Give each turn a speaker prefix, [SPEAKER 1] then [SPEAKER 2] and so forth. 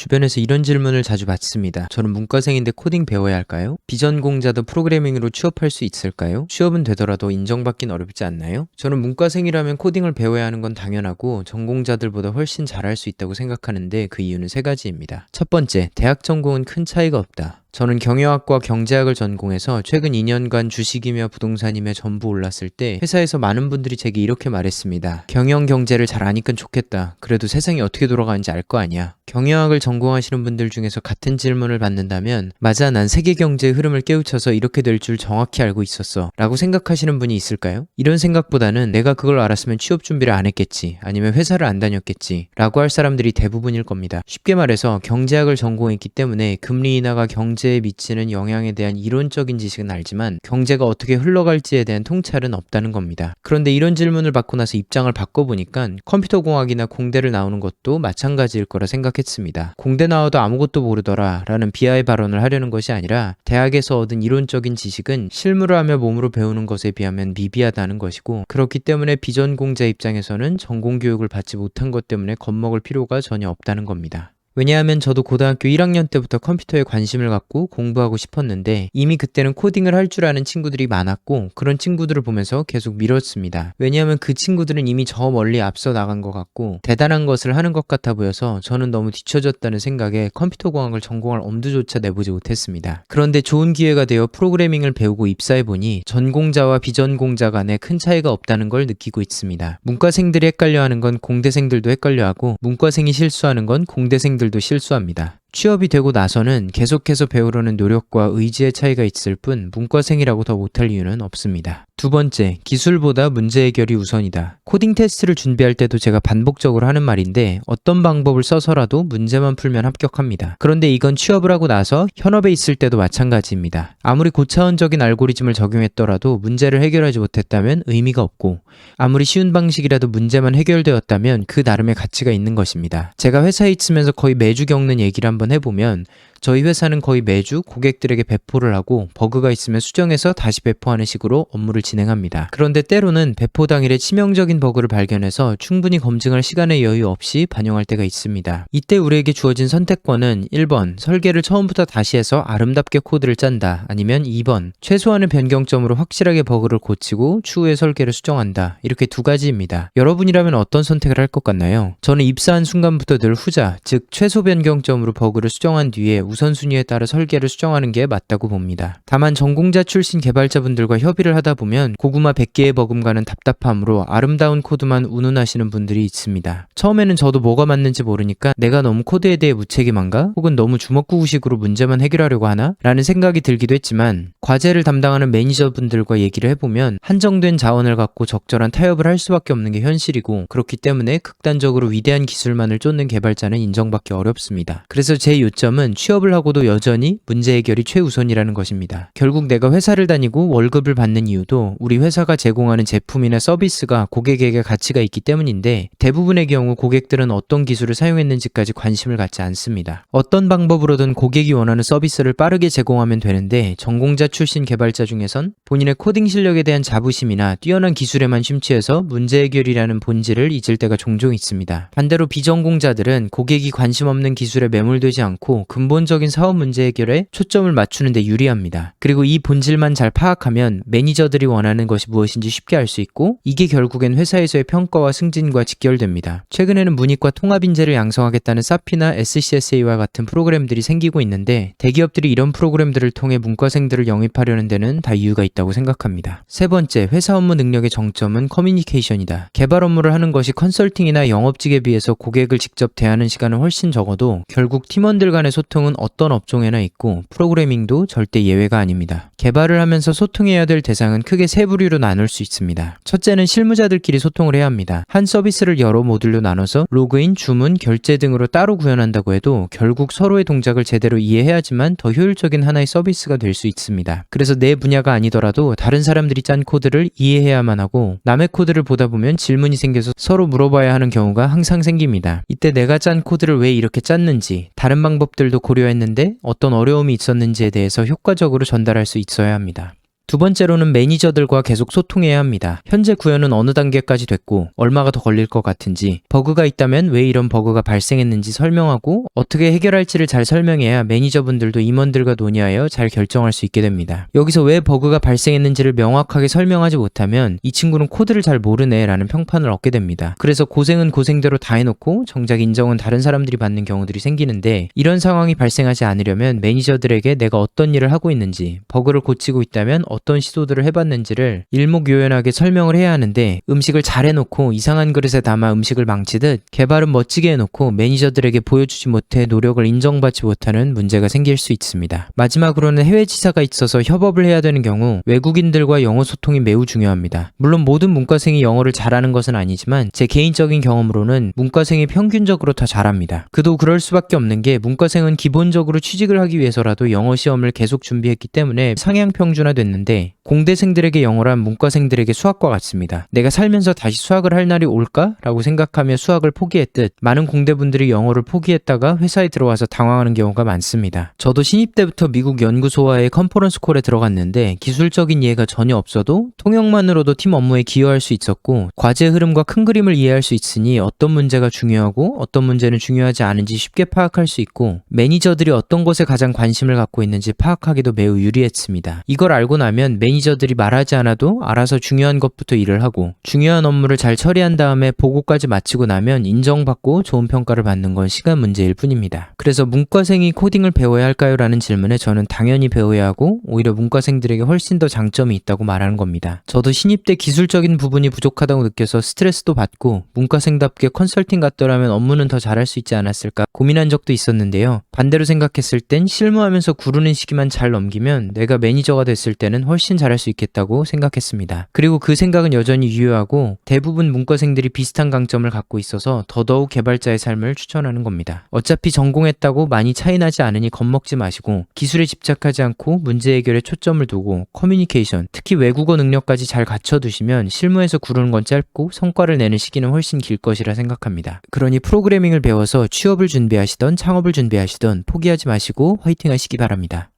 [SPEAKER 1] 주변에서 이런 질문을 자주 받습니다. 저는 문과생인데 코딩 배워야 할까요? 비전공자도 프로그래밍으로 취업할 수 있을까요? 취업은 되더라도 인정받긴 어렵지 않나요? 저는 문과생이라면 코딩을 배워야 하는 건 당연하고 전공자들보다 훨씬 잘할 수 있다고 생각하는데 그 이유는 세 가지입니다. 첫 번째, 대학 전공은 큰 차이가 없다. 저는 경영학과 경제학을 전공해서 최근 2년간 주식이며 부동산이며 전부 올랐을 때 회사에서 많은 분들이 제게 이렇게 말했습니다. 경영 경제를 잘 아니까 좋겠다. 그래도 세상이 어떻게 돌아가는지 알 거 아니야. 경영학을 전공하시는 분들 중에서 같은 질문을 받는다면 맞아, 난 세계 경제의 흐름을 깨우쳐서 이렇게 될 줄 정확히 알고 있었어 라고 생각하시는 분이 있을까요? 이런 생각보다는 내가 그걸 알았으면 취업 준비를 안 했겠지, 아니면 회사를 안 다녔겠지 라고 할 사람들이 대부분일 겁니다. 쉽게 말해서 경제학을 전공했기 때문에 금리 인하가 경제에 미치는 영향에 대한 이론적인 지식은 알지만 경제가 어떻게 흘러갈지에 대한 통찰은 없다는 겁니다. 그런데 이런 질문을 받고 나서 입장을 바꿔보니까 컴퓨터공학이나 공대를 나오는 것도 마찬가지일 거라 생각했습니다. 공대 나와도 아무것도 모르더라 라는 비하의 발언을 하려는 것이 아니라 대학에서 얻은 이론적인 지식은 실무를 하며 몸으로 배우는 것에 비하면 미비하다는 것이고, 그렇기 때문에 비전공자 입장에서는 전공교육을 받지 못한 것 때문에 겁먹을 필요가 전혀 없다는 겁니다. 왜냐하면 저도 고등학교 1학년 때부터 컴퓨터에 관심을 갖고 공부하고 싶었는데 이미 그때는 코딩을 할 줄 아는 친구들이 많았고 그런 친구들을 보면서 계속 미뤘습니다. 왜냐하면 그 친구들은 이미 저 멀리 앞서 나간 것 같고 대단한 것을 하는 것 같아 보여서 저는 너무 뒤처졌다는 생각에 컴퓨터공학을 전공할 엄두조차 내보지 못했습니다. 그런데 좋은 기회가 되어 프로그래밍을 배우고 입사해보니 전공자와 비전공자 간에 큰 차이가 없다는 걸 느끼고 있습니다. 문과생들이 헷갈려하는 건 공대생들도 헷갈려하고 문과생이 실수하는 건 공대생들도 실수합니다. 취업이 되고 나서는 계속해서 배우려는 노력과 의지의 차이가 있을 뿐 문과생이라고 더 못할 이유는 없습니다. 두 번째, 기술보다 문제 해결이 우선이다. 코딩 테스트를 준비할 때도 제가 반복적으로 하는 말인데 어떤 방법을 써서라도 문제만 풀면 합격합니다. 그런데 이건 취업을 하고 나서 현업에 있을 때도 마찬가지입니다. 아무리 고차원적인 알고리즘을 적용했더라도 문제를 해결하지 못했다면 의미가 없고 아무리 쉬운 방식이라도 문제만 해결되었다면 그 나름의 가치가 있는 것입니다. 제가 회사에 있으면서 거의 매주 겪는 얘기를 한번 해보면 저희 회사는 거의 매주 고객들에게 배포를 하고 버그가 있으면 수정해서 다시 배포하는 식으로 업무를 진행합니다. 그런데 때로는 배포 당일에 치명적인 버그를 발견해서 충분히 검증할 시간의 여유 없이 반영할 때가 있습니다. 이때 우리에게 주어진 선택권은 1번, 설계를 처음부터 다시 해서 아름답게 코드를 짠다. 아니면 2번, 최소한의 변경점으로 확실하게 버그를 고치고 추후에 설계를 수정한다. 이렇게 두 가지입니다. 여러분이라면 어떤 선택을 할 것 같나요? 저는 입사한 순간부터 늘 후자, 즉 최소 변경점으로 버그를 수정한 뒤에 우선순위에 따라 설계를 수정하는 게 맞다고 봅니다. 다만 전공자 출신 개발자분들과 협의를 하다 보면 고구마 100개의 버금가는 답답함으로 아름다운 코드만 운운하시는 분들이 있습니다. 처음에는 저도 뭐가 맞는지 모르니까 내가 너무 코드에 대해 무책임한가? 혹은 너무 주먹구구식으로 문제만 해결하려고 하나? 라는 생각이 들기도 했지만 과제를 담당하는 매니저분들과 얘기를 해보면 한정된 자원을 갖고 적절한 타협을 할 수밖에 없는 게 현실이고, 그렇기 때문에 극단적으로 위대한 기술만을 쫓는 개발자는 인정받기 어렵습니다. 그래서 제 요점은 취업을 하고도 여전히 문제 해결이 최우선이라는 것입니다. 결국 내가 회사를 다니고 월급을 받는 이유도 우리 회사가 제공하는 제품이나 서비스가 고객에게 가치가 있기 때문인데 대부분의 경우 고객들은 어떤 기술을 사용했는지까지 관심을 갖지 않습니다. 어떤 방법으로든 고객이 원하는 서비스를 빠르게 제공하면 되는데 전공자 출신 개발자 중에선 본인의 코딩 실력에 대한 자부심이나 뛰어난 기술에만 심취해서 문제 해결이라는 본질을 잊을 때가 종종 있습니다. 반대로 비전공자들은 고객이 관심 없는 기술에 매몰되지 않고 근본적인 사업 문제 해결에 초점을 맞추는 데 유리합니다. 그리고 이 본질만 잘 파악하면 매니저들이 원하는 것이 무엇인지 쉽게 알 수 있고 이게 결국엔 회사에서의 평가와 승진과 직결됩니다. 최근에는 문이과 통합인재를 양성하겠다는 사피나 SCSA와 같은 프로그램들이 생기고 있는데 대기업들이 이런 프로그램들을 통해 문과생들을 영입하려는 데는 다 이유가 있다고 생각합니다. 세 번째, 회사 업무 능력의 정점은 커뮤니케이션이다. 개발 업무를 하는 것이 컨설팅이나 영업직에 비해서 고객을 직접 대하는 시간은 훨씬 적어도 결국 팀원들 간의 소통은 어떤 업종에나 있고 프로그래밍도 절대 예외가 아닙니다. 개발을 하면서 소통해야 될 대상은 크게 세 부류로 나눌 수 있습니다. 첫째는 실무자들끼리 소통을 해야 합니다. 한 서비스를 여러 모듈로 나눠서 로그인, 주문, 결제 등으로 따로 구현한다고 해도 결국 서로의 동작을 제대로 이해해야지만 더 효율적인 하나의 서비스가 될 수 있습니다. 그래서 내 분야가 아니더라도 다른 사람들이 짠 코드를 이해해야만 하고 남의 코드를 보다 보면 질문이 생겨서 서로 물어봐야 하는 경우가 항상 생깁니다. 이때 내가 짠 코드를 왜 이렇게 짰는지, 다른 방법들도 고려했는데 어떤 어려움이 있었는지에 대해서 효과적으로 전달할 수 있어야 합니다. 두 번째로는 매니저들과 계속 소통해야 합니다. 현재 구현은 어느 단계까지 됐고 얼마가 더 걸릴 것 같은지, 버그가 있다면 왜 이런 버그가 발생했는지 설명하고 어떻게 해결할지를 잘 설명해야 매니저분들도 임원들과 논의하여 잘 결정할 수 있게 됩니다. 여기서 왜 버그가 발생했는지를 명확하게 설명하지 못하면 이 친구는 코드를 잘 모르네 라는 평판을 얻게 됩니다. 그래서 고생은 고생대로 다 해놓고 정작 인정은 다른 사람들이 받는 경우들이 생기는데, 이런 상황이 발생하지 않으려면 매니저들에게 내가 어떤 일을 하고 있는지, 버그를 고치고 있다면 어떤 시도들을 해봤는지를 일목요연하게 설명을 해야 하는데, 음식을 잘 해놓고 이상한 그릇에 담아 음식을 망치듯 개발은 멋지게 해놓고 매니저들에게 보여주지 못해 노력을 인정받지 못하는 문제가 생길 수 있습니다. 마지막으로는 해외 지사가 있어서 협업을 해야 되는 경우 외국인들과 영어 소통이 매우 중요합니다. 물론 모든 문과생이 영어를 잘하는 것은 아니지만 제 개인적인 경험으로는 문과생이 평균적으로 더 잘합니다. 그도 그럴 수밖에 없는 게, 문과생은 기본적으로 취직을 하기 위해서라도 영어 시험을 계속 준비했기 때문에 상향 평준화됐는데, 공대생들에게 영어란 문과생들에게 수학과 같습니다. 내가 살면서 다시 수학을 할 날이 올까? 라고 생각하며 수학을 포기했듯 많은 공대분들이 영어를 포기했다가 회사에 들어와서 당황하는 경우가 많습니다. 저도 신입 때부터 미국 연구소와의 컨퍼런스 콜에 들어갔는데 기술적인 이해가 전혀 없어도 통역만으로도 팀 업무에 기여할 수 있었고, 과제 흐름과 큰 그림을 이해할 수 있으니 어떤 문제가 중요하고 어떤 문제는 중요하지 않은지 쉽게 파악할 수 있고, 매니저들이 어떤 것에 가장 관심을 갖고 있는지 파악하기도 매우 유리했습니다. 이걸 알고 나면 매니저들이 말하지 않아도 알아서 중요한 것부터 일을 하고, 중요한 업무를 잘 처리한 다음에 보고까지 마치고 나면 인정받고 좋은 평가를 받는 건 시간 문제일 뿐입니다. 그래서 문과생이 코딩을 배워야 할까요? 라는 질문에 저는 당연히 배워야 하고 오히려 문과생들에게 훨씬 더 장점이 있다고 말하는 겁니다. 저도 신입 때 기술적인 부분이 부족하다고 느껴서 스트레스도 받고 문과생답게 컨설팅 갔더라면 업무는 더 잘할 수 있지 않았을까 고민한 적도 있었는데요. 반대로 생각했을 땐 실무하면서 구르는 시기만 잘 넘기면 내가 매니저가 됐을 때는 훨씬 잘할 수 있겠다고 생각했습니다. 그리고 그 생각은 여전히 유효하고 대부분 문과생들이 비슷한 강점을 갖고 있어서 더더욱 개발자의 삶을 추천하는 겁니다. 어차피 전공했다고 많이 차이 나지 않으니 겁먹지 마시고 기술에 집착하지 않고 문제 해결에 초점을 두고 커뮤니케이션, 특히 외국어 능력까지 잘 갖춰두시면 실무에서 구르는 건 짧고 성과를 내는 시기는 훨씬 길 것이라 생각합니다. 그러니 프로그래밍을 배워서 취업을 준비하시던 창업을 준비하시던 포기하지 마시고 화이팅 하시기 바랍니다.